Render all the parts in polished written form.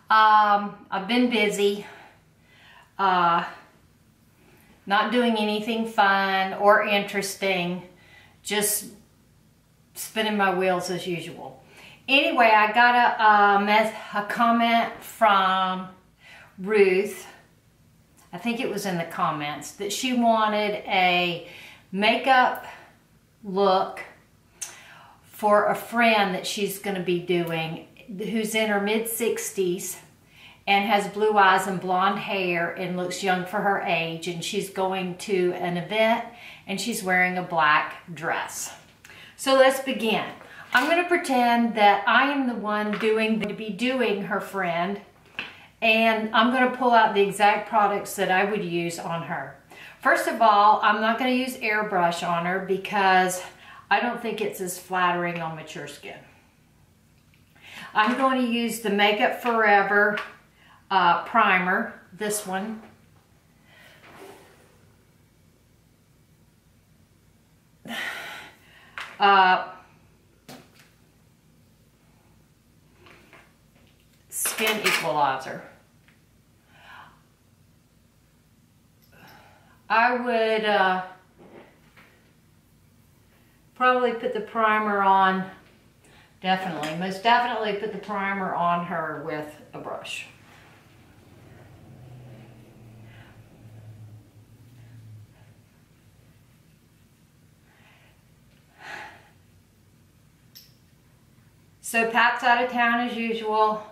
I've been busy, not doing anything fun or interesting, just spinning my wheels as usual. Anyway, I got a comment from Ruth, I think it was in the comments, that she wanted a makeup look for a friend that she's going to be doing, who's in her mid-60s and has blue eyes and blonde hair and looks young for her age, and she's going to an event and she's wearing a black dress. So let's begin. I'm going to pretend that I am the one to be doing her friend, and I'm going to pull out the exact products that I would use on her. First of all, I'm not going to use airbrush on her because I don't think it's as flattering on mature skin. I'm going to use the Makeup Forever primer, this one. Skin equalizer. I would probably put the primer on, most definitely put the primer on her with a brush. So Pat's out of town as usual.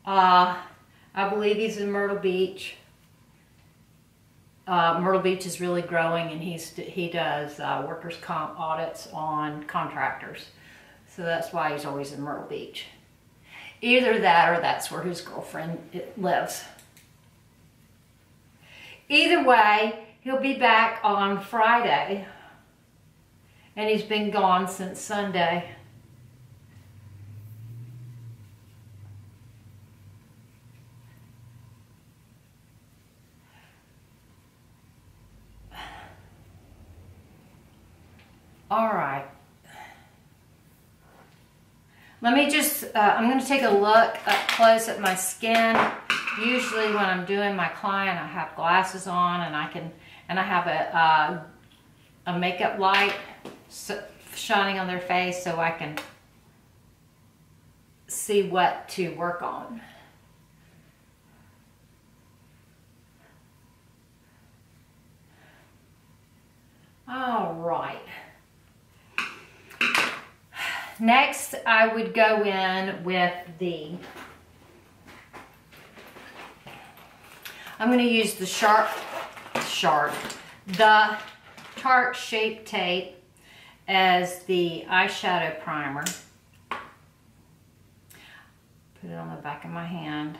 I believe he's in Myrtle Beach. Myrtle Beach is really growing, and he does workers' comp audits on contractors. So that's why he's always in Myrtle Beach. Either that or that's where his girlfriend lives. Either way, he'll be back on Friday, and he's been gone since Sunday. All right. Let me just, I'm going to take a look up close at my skin. Usually when I'm doing my client, I have glasses on, and I have a makeup light shining on their face so I can see what to work on. All right. Next, I would go in with I'm going to use the the Tarte Shape Tape as the eyeshadow primer. Put it on the back of my hand.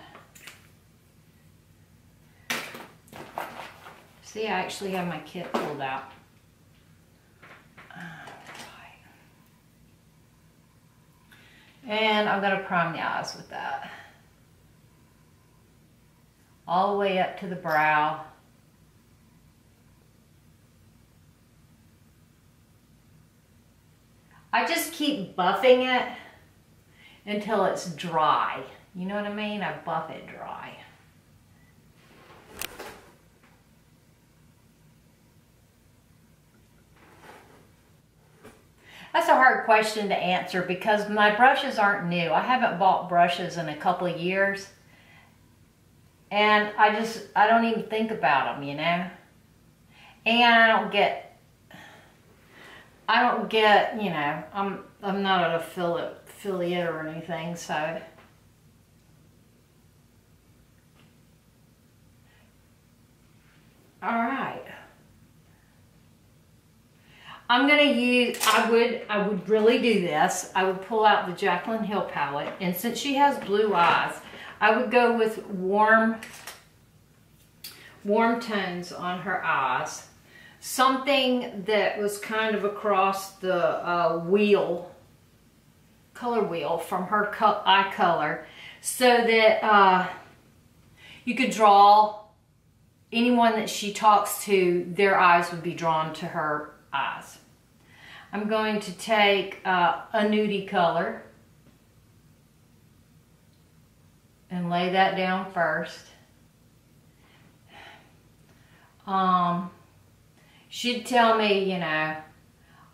See, I actually have my kit pulled out. And I'm going to prime the eyes with that. All the way up to the brow. I just keep buffing it until it's dry. You know what I mean? I buff it dry. That's a hard question to answer because my brushes aren't new. I haven't bought brushes in a couple of years. And I don't even think about them, you know? And I don't get, you know, I'm not an affiliate or anything, so. All right. I'm gonna use, I would really do this. I would pull out the Jaclyn Hill palette, and since she has blue eyes, I would go with warm tones on her eyes. Something that was kind of across the color wheel from her eye color, so that you could draw anyone that she talks to, their eyes would be drawn to her eyes. I'm going to take a nudie color. and lay that down first. She'd tell me, you know,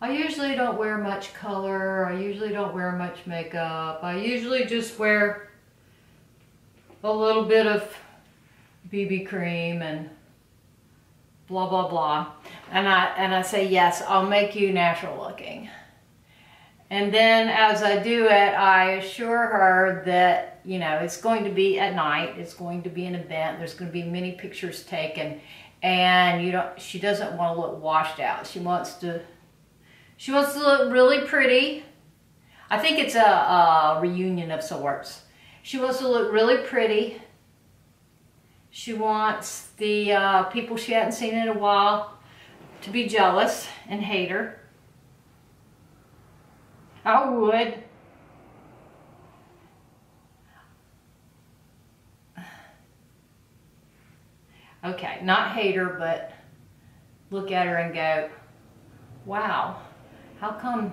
I usually don't wear much color, I usually don't wear much makeup, I usually just wear a little bit of BB cream and blah blah blah. And I say, yes, I'll make you natural looking. And then as I do it, I assure her that, you know, it's going to be at night, it's going to be an event, there's going to be many pictures taken, and she doesn't want to look washed out. She wants to look really pretty. I think it's a reunion of sorts. She wants to look really pretty. She wants the people she hadn't seen in a while to be jealous and hate her. I would. Okay, not hate her, but look at her and go, wow, how come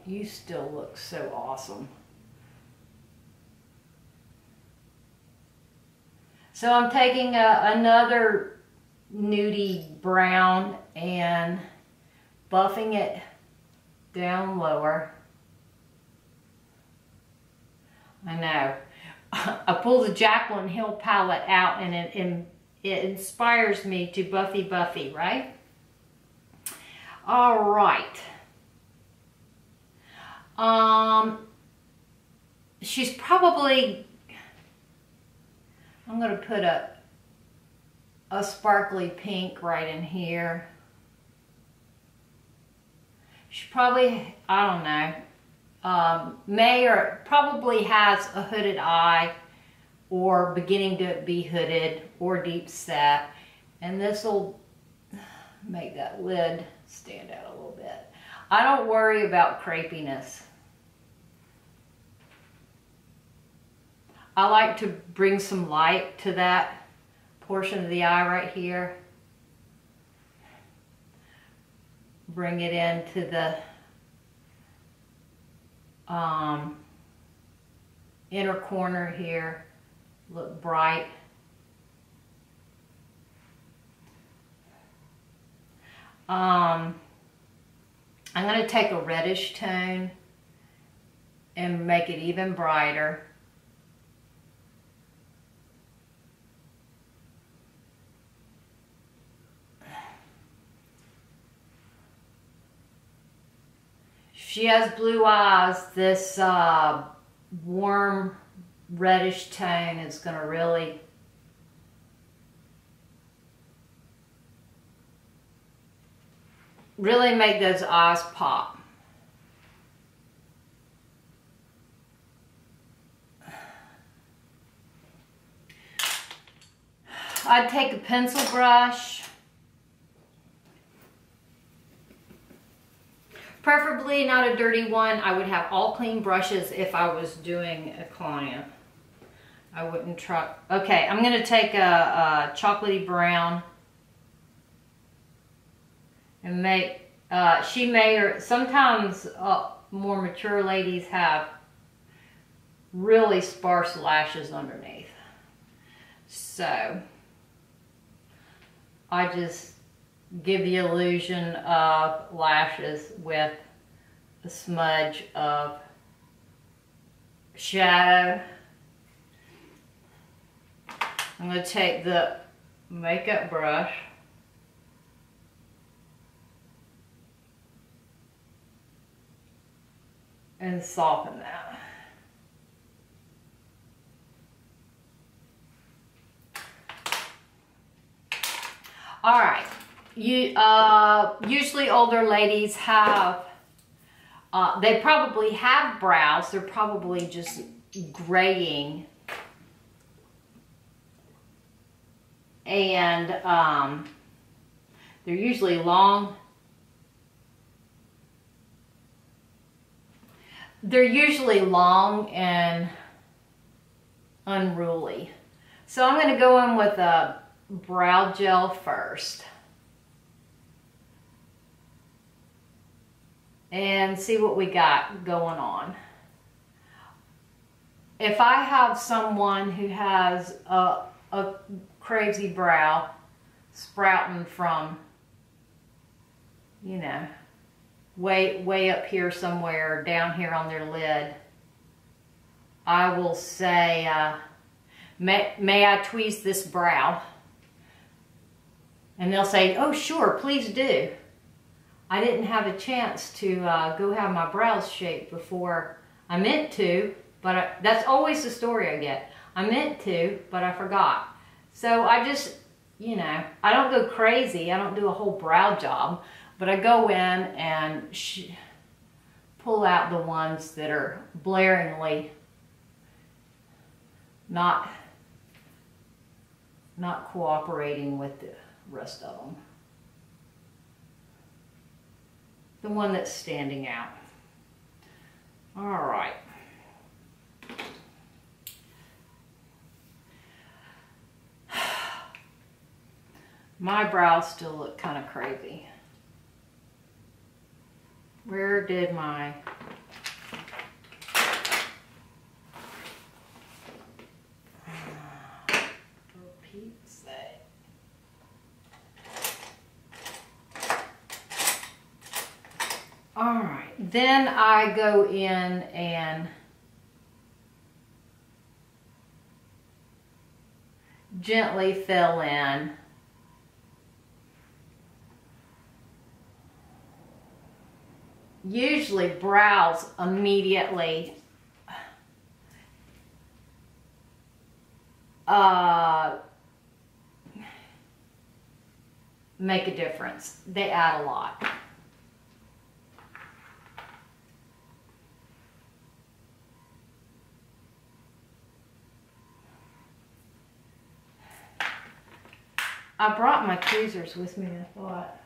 you still look so awesome? So I'm taking another nudie brown and buffing it down lower. I know. I pulled the Jaclyn Hill palette out, and it inspires me to buffy, right? All right. She's probably, I'm going to put a sparkly pink right in here. She probably, I don't know, probably has a hooded eye, or beginning to be hooded, or deep set. And this will make that lid stand out a little bit. I don't worry about crepiness. I like to bring some light to that portion of the eye right here. Bring it into the inner corner here. Look bright. I'm going to take a reddish tone and make it even brighter. She has blue eyes. This warm reddish tone is going to really make those eyes pop. I'd take a pencil brush, preferably not a dirty one. I would have all clean brushes if I was doing a client. I wouldn't try. Okay, I'm going to take a chocolatey brown and make, sometimes more mature ladies have really sparse lashes underneath. So I just give the illusion of lashes with a smudge of shadow. I'm going to take the makeup brush and soften that. All right. Usually older ladies have, they probably have brows. They're probably just graying. And they're usually long. They're usually long and unruly. So I'm going to go in with a brow gel first. And see what we got going on. if I have someone who has a crazy brow sprouting from, you know, way up here somewhere, down here on their lid, I will say, may I tweeze this brow? And they'll say, oh sure, please do. I didn't have a chance to go have my brows shaped before I meant to, but that's always the story I get. I meant to, but I forgot. So I just, you know, I don't go crazy. I don't do a whole brow job, but I go in and pull out the ones that are blaringly not cooperating with the rest of them. The one that's standing out. All right. My brows still look kind of crazy. Where did my... for Pete's sake. All right, then I go in and gently fill in usually brows immediately make a difference. They add a lot. I brought my tweezers with me. I thought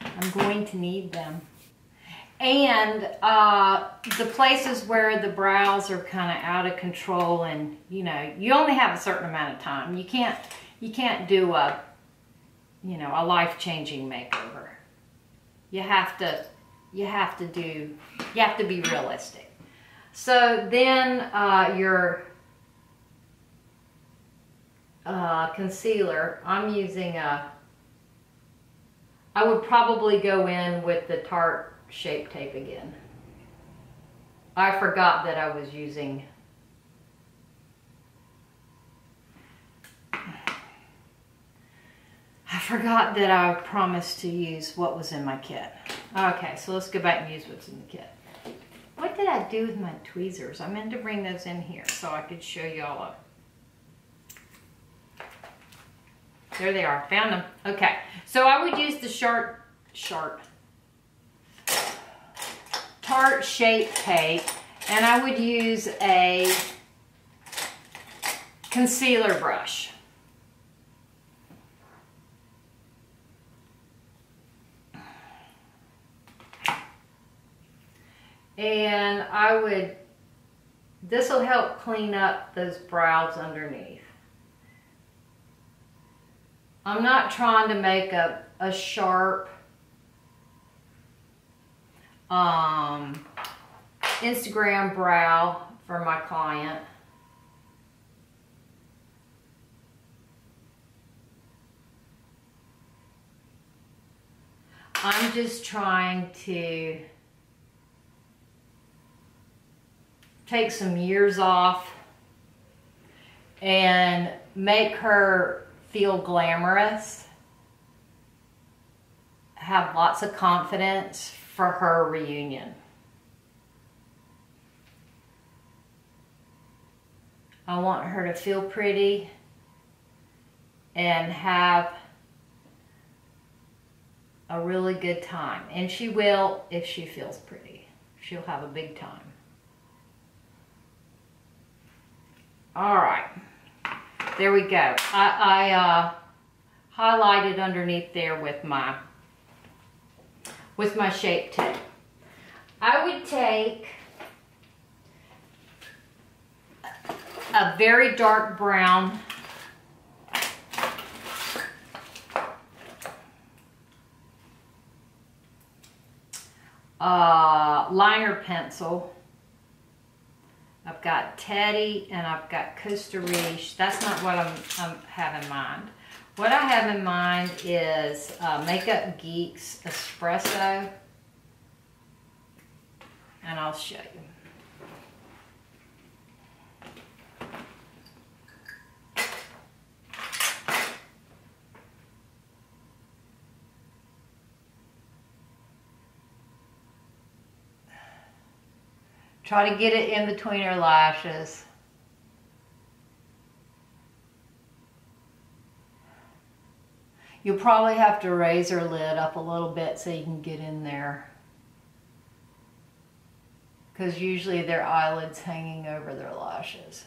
I'm going to need them. And the places where the brows are kind of out of control, and you know, you only have a certain amount of time. You can't do a, you know, a life-changing makeover. You have to be realistic. So then your concealer, I'm using I would probably go in with the Tarte Shape Tape again. I forgot that I was using I promised to use what was in my kit. Okay, so let's go back and use what's in the kit. What did I do with my tweezers? I meant to bring those in here so I could show y'all. There they are, found them. Okay, so I would use the Tarte Shape Tape, and I would use a concealer brush. And this will help clean up those brows underneath. I'm not trying to make a sharp Instagram brow for my client. I'm just trying to take some years off and make her feel glamorous, have lots of confidence for her reunion. I want her to feel pretty and have a really good time. And she will if she feels pretty. She'll have a big time. All right. There we go. I highlighted underneath there with my Shape Tape. I would take a very dark brown liner pencil I've got Teddy and I've got Costa Riche. That's not what I have in mind. What I have in mind is Makeup Geek's Espresso. And I'll show you. Try to get it in between her lashes. You'll probably have to raise her lid up a little bit so you can get in there. Because usually their eyelids hanging over their lashes.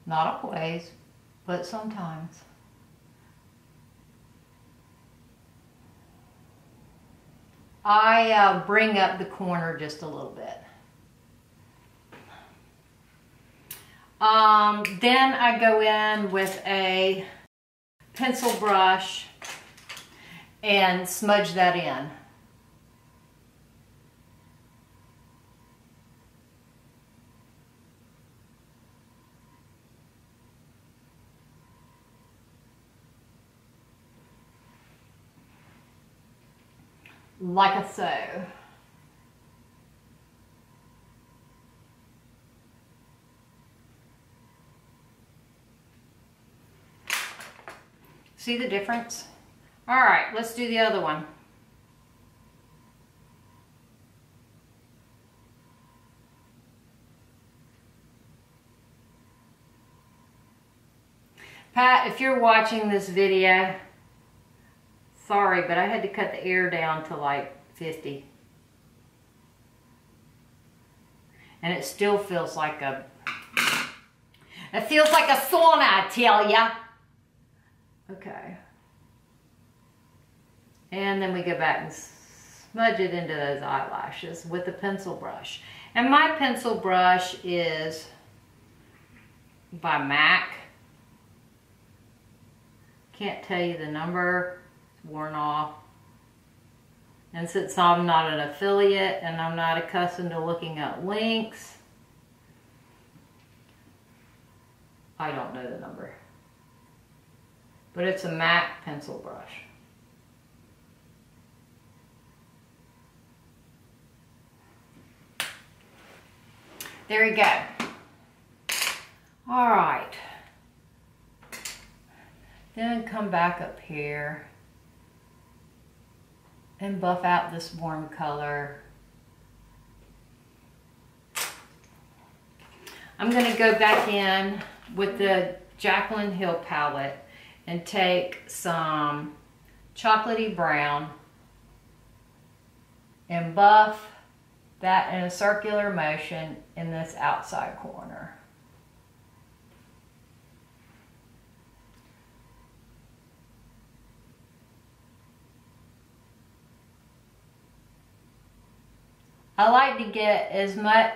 Not always, but sometimes. I bring up the corner just a little bit. Then I go in with a pencil brush and smudge that in. Like so. See the difference? All right, let's do the other one. Pat, if you're watching this video, sorry, but I had to cut the air down to like 50. And it still feels like a, it feels like a sauna, I tell ya. Okay. And then we go back and smudge it into those eyelashes with the pencil brush. And my pencil brush is by MAC. Can't tell you the number. It's worn off. And since I'm not an affiliate and I'm not accustomed to looking at links, I don't know the number. But it's a MAC pencil brush. There you go. All right. Then come back up here and buff out this warm color. I'm going to go back in with the Jaclyn Hill palette and take some chocolatey brown and buff that in a circular motion in this outside corner. I like to get as much,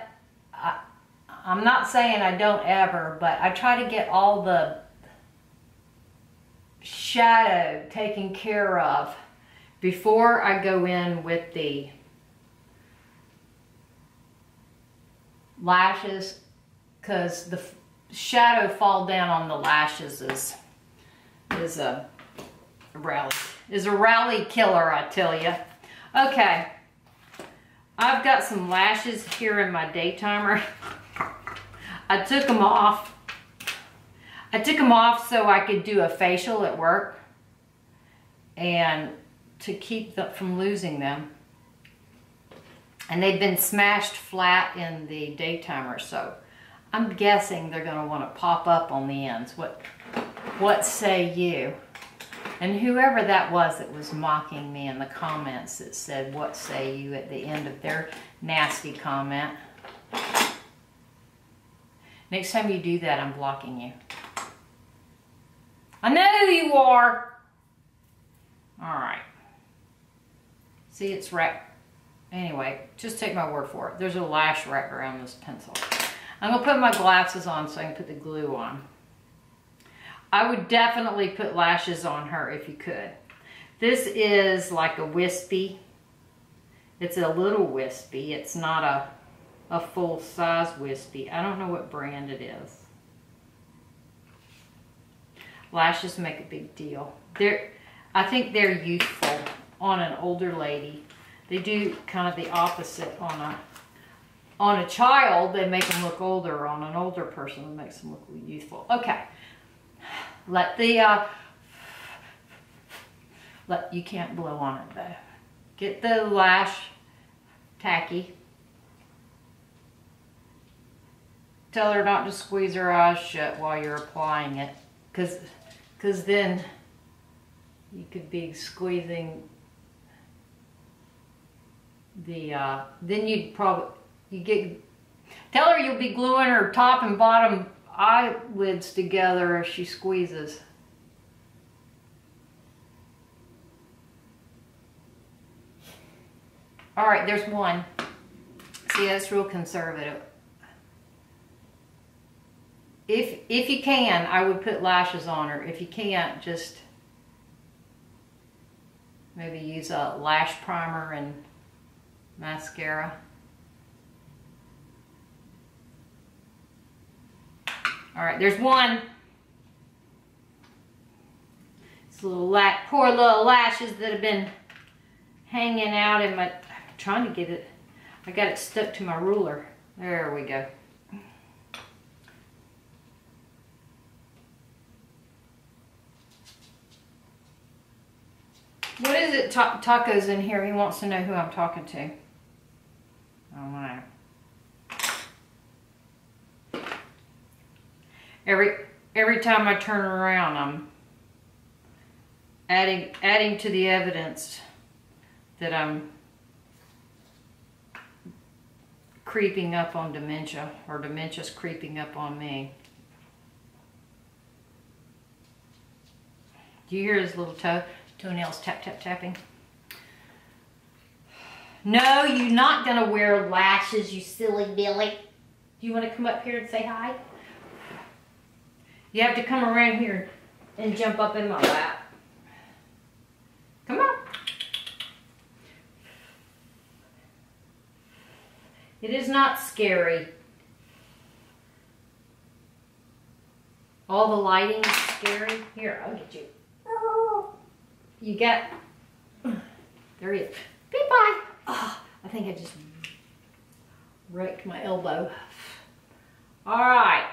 I'm not saying I don't ever, but I try to get all the shadow taken care of before I go in with the lashes, because the shadow fall down on the lashes is a rally killer, I tell you. Okay, I've got some lashes here in my daytimer. I took them off. I took them off so I could do a facial at work and to keep them from losing them. And they've been smashed flat in the daytimer, so I'm guessing they're going to want to pop up on the ends. What say you? And whoever that was mocking me in the comments that said, what say you, at the end of their nasty comment. Next time you do that, I'm blocking you. I know who you are. All right. See, it's wrapped. Anyway, just take my word for it. There's a lash wrapped around this pencil. I'm going to put my glasses on so I can put the glue on. I would definitely put lashes on her if you could. This is like a wispy. It's a little wispy. It's not a full-size wispy. I don't know what brand it is. Lashes make a big deal. I think they're useful on an older lady. They do kind of the opposite on a child. They make them look older. On an older person, it makes them look youthful. Okay. You can't blow on it though. Get the lash tacky. Tell her not to squeeze her eyes shut while you're applying it, because then you could be squeezing the then tell her you'll be gluing her top and bottom eyelids together as she squeezes. All right, there's one. See, that's real conservative. If you can, I would put lashes on her. If you can't, just maybe use a lash primer and mascara. All right, there's one. It's poor little lashes that have been hanging out in my, trying to get it, I got it stuck to my ruler. There we go. What is it? Taco's in here. He wants to know who I'm talking to. Oh my. Every time I turn around, I'm adding to the evidence that I'm creeping up on dementia, or dementia's creeping up on me. Do you hear his little toenails tap, tap, tapping? No, you're not gonna wear lashes, you silly Billy. Do you want to come up here and say hi? You have to come around here and jump up in my lap. Come on. It is not scary. All the lighting is scary. Here, I'll get you. You got, there he is. Bye-bye. Oh, I think I just wrecked my elbow. All right.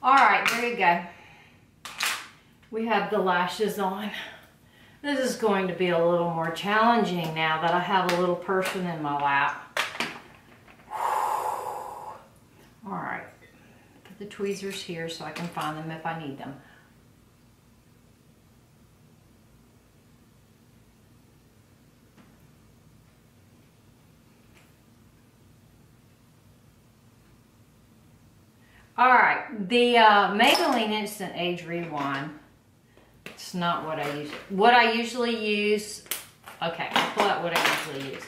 All right, there you go. We have the lashes on. This is going to be a little more challenging now that I have a little person in my lap. All right, put the tweezers here so I can find them if I need them. All right, the Maybelline Instant Age Rewind. It's not what I use. What I usually use, okay, I'll pull out what I usually use.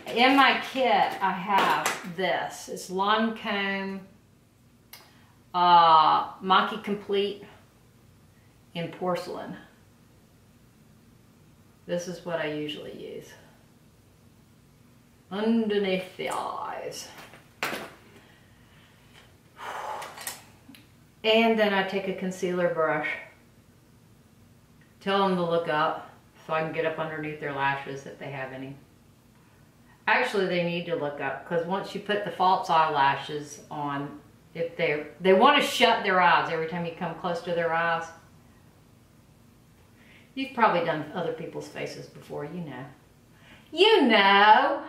In my kit, I have this. It's Lancome maquicomplet in porcelain. This is what I usually use. Underneath the eyes. And then I take a concealer brush. Tell them to look up so I can get up underneath their lashes if they have any. Actually, they need to look up because once you put the false eyelashes on, if they want to shut their eyes every time you come close to their eyes. You've probably done other people's faces before, you know. You know!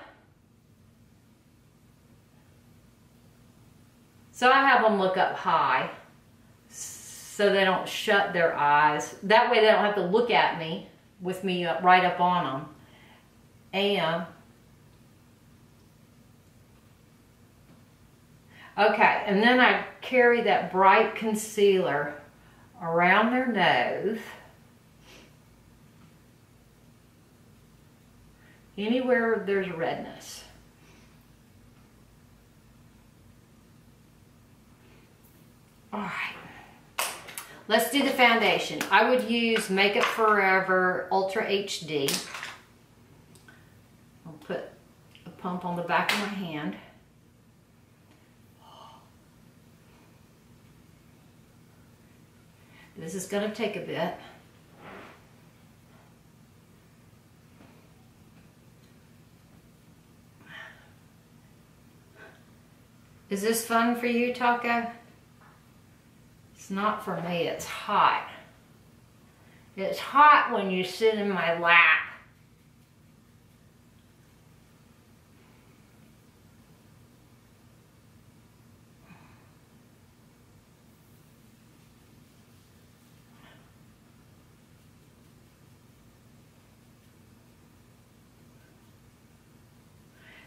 So I have them look up high so they don't shut their eyes. That way they don't have to look at me with me right up on them. And okay, and then I carry that bright concealer around their nose. anywhere there's redness. All right. Let's do the foundation. I would use Makeup Forever Ultra HD. I'll put a pump on the back of my hand. This is going to take a bit. Is this fun for you, Taco? It's not for me, it's hot. It's hot when you sit in my lap.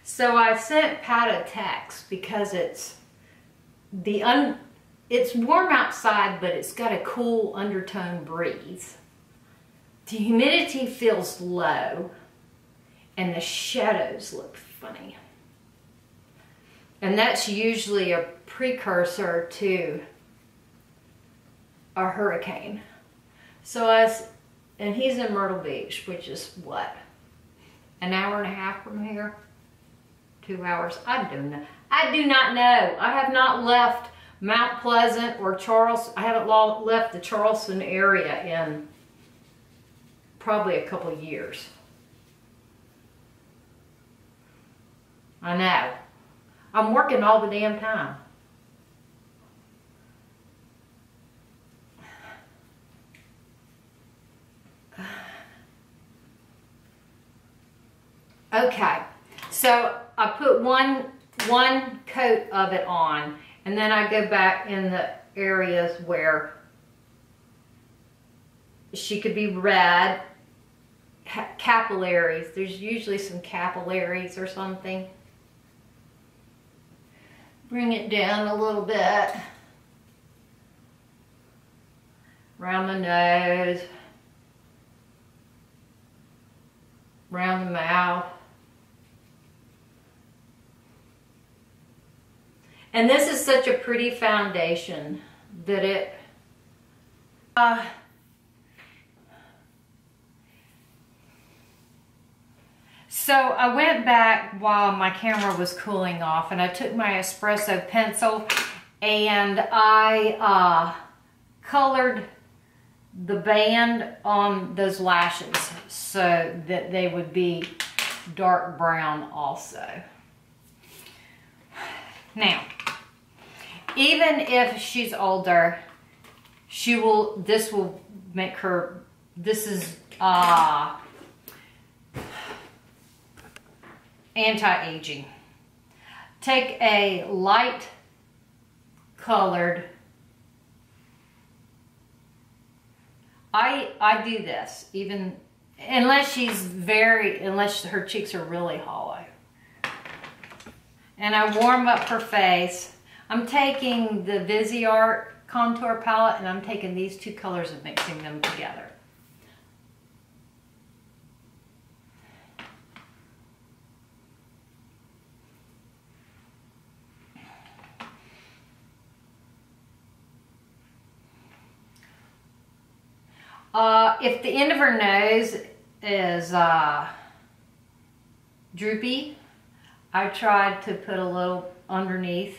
So I sent Pat a text because it's warm outside, but it's got a cool undertone breeze. The humidity feels low and the shadows look funny. And that's usually a precursor to a hurricane. So and he's in Myrtle Beach, which is what? An hour and a half from here? 2 hours? I do not know. I have not left Mount Pleasant or Charleston. I haven't left the Charleston area in probably a couple years. I know. I'm working all the damn time. Okay, so I put one coat of it on, and then I go back in the areas where she could be red, capillaries. There's usually some capillaries or something. Bring it down a little bit. Around the nose. Around the mouth. And this is such a pretty foundation that it, so I went back while my camera was cooling off and I took my espresso pencil and I colored the band on those lashes so that they would be dark brown also. Now, even if she's older, this will make her, this is anti-aging. Take a light colored, I do this, even, unless her cheeks are really hollow. And I warm up her face. I'm taking the Viseart Contour palette and I'm taking these two colors and mixing them together. If the end of her nose is droopy, I tried to put a little underneath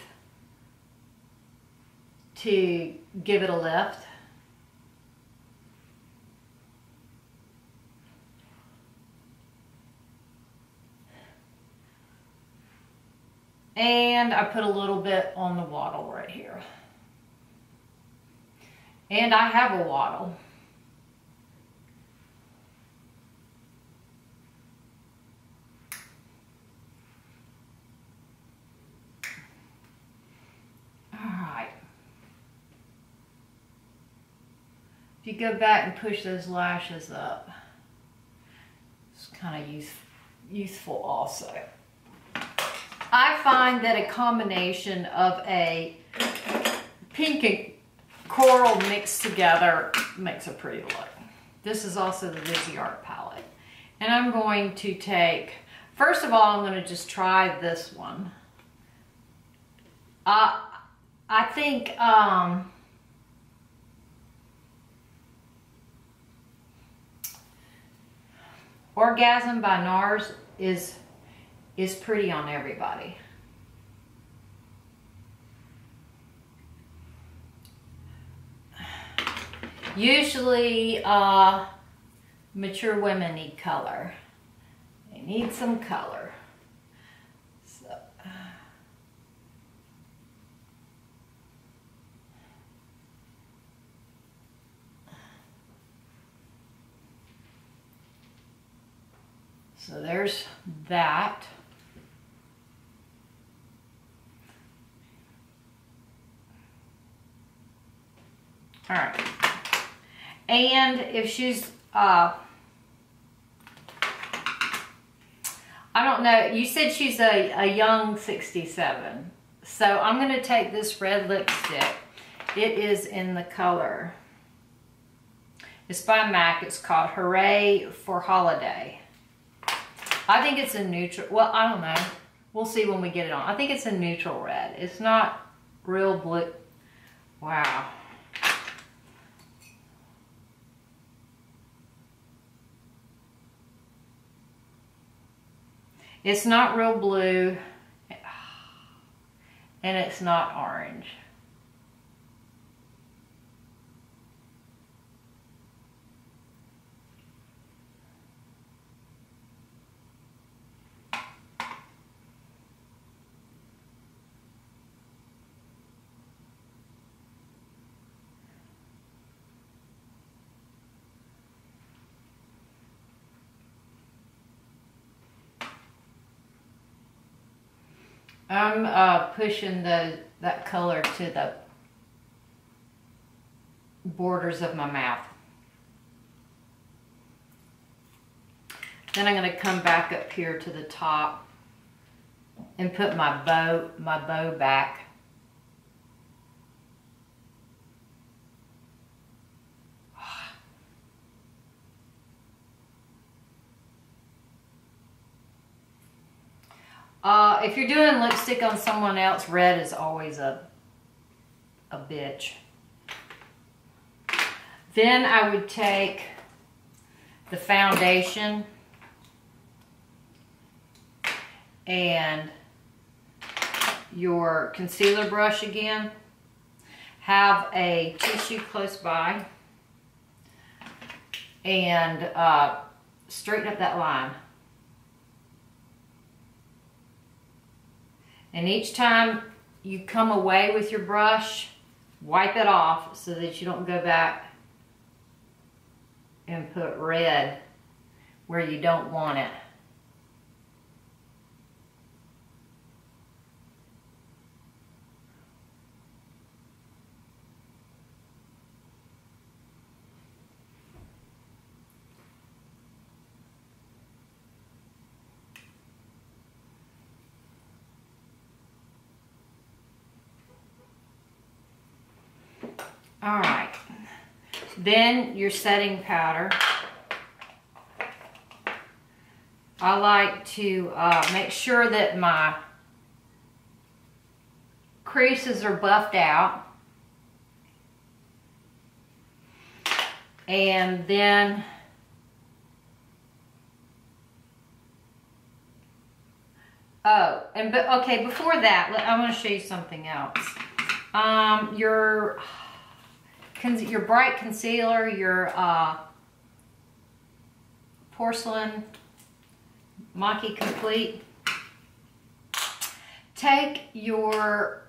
to give it a lift. And I put a little bit on the wattle right here. And I have a wattle. If you go back and push those lashes up, it's kind of youthful also. I find that a combination of a pink and coral mixed together makes a pretty look. This is also the Viseart palette. And I'm going to take, first of all, I'm going to just try this one. I think Orgasm by NARS is pretty on everybody. Usually mature women need color. They need some color. So there's that. All right. And if she's, I don't know, you said she's a young 67. So I'm going to take this red lipstick. It is in the color, it's by MAC. It's called Hooray for Holiday. I think it's a neutral, well, I don't know. We'll see when we get it on. I think it's a neutral red. It's not real blue. Wow. It's not real blue, and it's not orange. I'm pushing that color to the borders of my mouth. Then I'm going to come back up here to the top and put my bow back. If you're doing lipstick on someone else, red is always a bitch. Then I would take the foundation and your concealer brush again. Have a tissue close by and straighten up that line. And each time you come away with your brush, wipe it off so that you don't go back and put red where you don't want it. All right, then your setting powder. I like to make sure that my creases are buffed out. And then okay, before that, I want to show you something else. Your bright concealer, your porcelain maquicomplet. Take your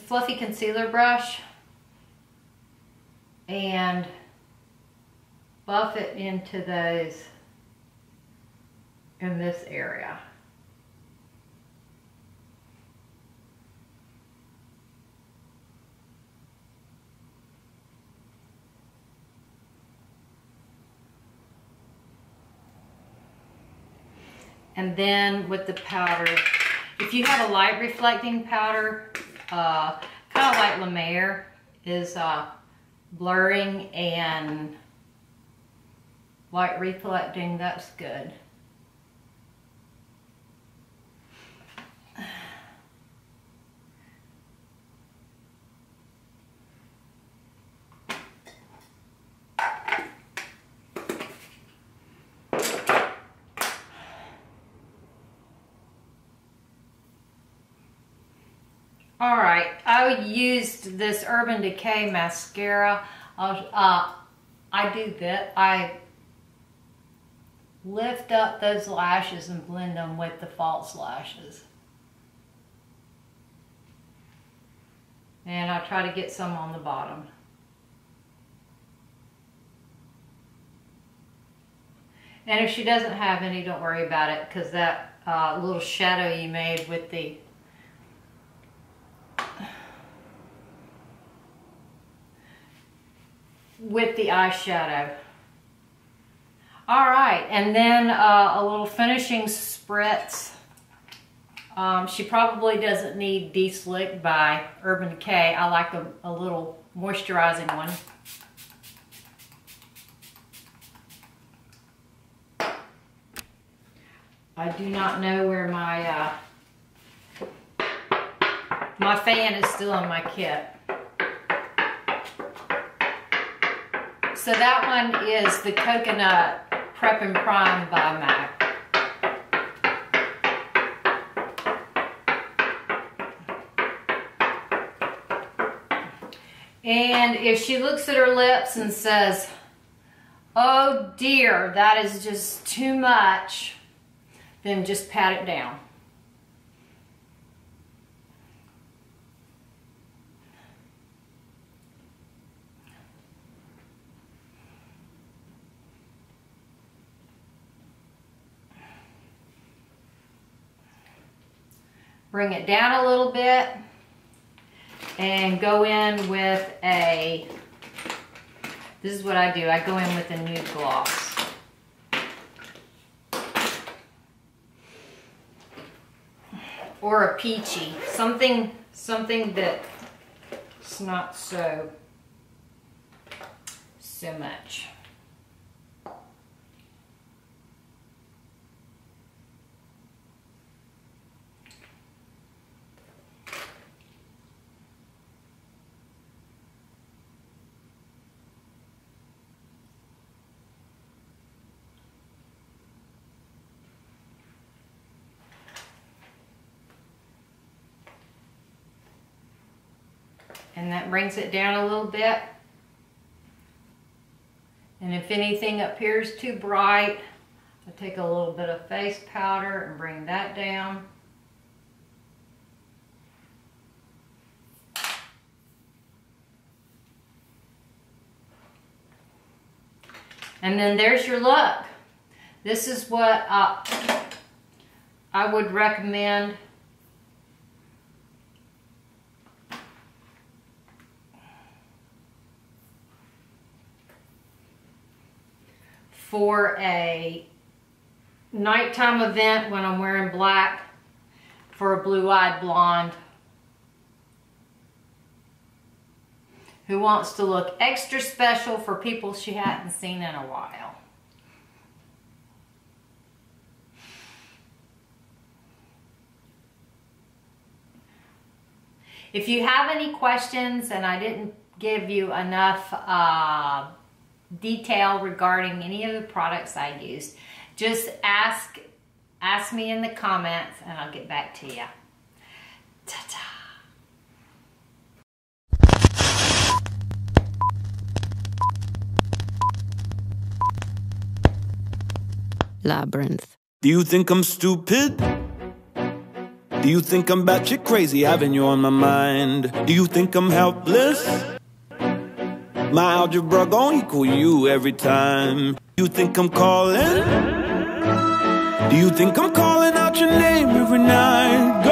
fluffy concealer brush and buff it into those in this area. And then with the powder, if you have a light reflecting powder, kind of like La Mer is blurring and Light reflecting, that's good. Alright, I used this Urban Decay mascara. I do that. I lift up those lashes and blend them with the false lashes. And I try to get some on the bottom. And if she doesn't have any, don't worry about it, because that little shadow you made with the eyeshadow. Alright, and then a little finishing spritz. She probably doesn't need De-Slick by Urban Decay. I like a little moisturizing one. I do not know where my my fan is still in my kit. So that one is the Coconut Prep and Prime by MAC. And if she looks at her lips and says, "Oh dear, that is just too much," then just pat it down. Bring it down a little bit and go in with this is what I do, I go in with a nude gloss. Or a peachy, something that's not so much. And that brings it down a little bit. And if anything appears too bright, I take a little bit of face powder and bring that down. And then there's your look. This is what I would recommend. For a nighttime event when I'm wearing black, for a blue-eyed blonde who wants to look extra special for people she hadn't seen in a while. If you have any questions and I didn't give you enough detail regarding any of the products I used, just ask me in the comments and I'll get back to you. Ta-ta. Labyrinth. Do you think I'm stupid? Do you think I'm batshit crazy having you on my mind? Do you think I'm helpless? My algebra gon' equal you every time. Do you think I'm calling? Do you think I'm calling out your name every night?